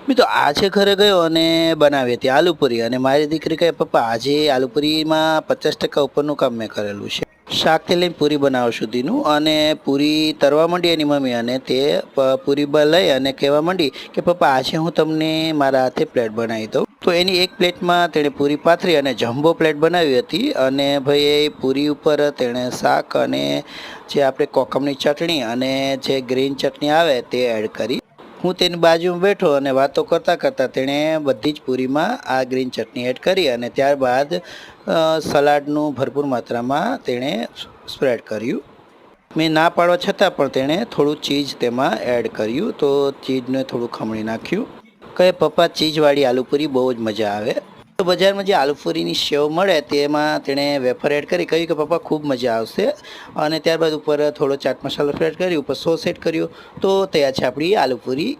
મેં તો આજે ઘરે ગયો અને બનાવી હતી આલુપુરી અને મારી દીકરી કહે પપ્પા આજે આલુપુરીમાં 50% ઉપરનું કામ મેં કરેલું છે. શાકથી લઈને પૂરી બનાવવા સુધીનું અને પૂરી તરવા માંડી એની મમ્મી અને તે પૂરી લઈ અને કહેવા માંડી કે પપ્પા આજે હું તમને મારા હાથે પ્લેટ બનાવી દઉં. તો એની એક પ્લેટમાં તેણે પૂરી પાથરી અને જમ્બો પ્લેટ બનાવી હતી અને ભાઈ એ પૂરી ઉપર તેણે શાક અને જે આપણે કોકમની ચટણી અને જે ગ્રીન ચટણી આવે તે એડ કરી. હું તેની બાજુમાં બેઠો અને વાતો કરતાં કરતાં તેણે બધી જ પૂરીમાં આ ગ્રીન ચટણી એડ કરી અને ત્યારબાદ સલાડનું ભરપૂર માત્રામાં તેણે સ્પ્રેડ કર્યું. મેં ના પાડવા છતાં પણ તેણે થોડું ચીઝ તેમાં એડ કર્યું, તો ચીઝને થોડું ખમણી નાખ્યું. કહે પપ્પા ચીઝવાળી આલુપુરી બહુ જ મજા આવે. તો બજારમાં જે આલુપુરીની સેવ મળે તેમાં તેણે વેફર એડ કરી, કહ્યું કે પપ્પા ખૂબ મજા આવશે અને ત્યારબાદ ઉપર થોડો ચાટ મસાલો એડ કરી, ઉપર સોસ એડ કર્યો. તો તૈયાર છે આપણી આલુપુરી.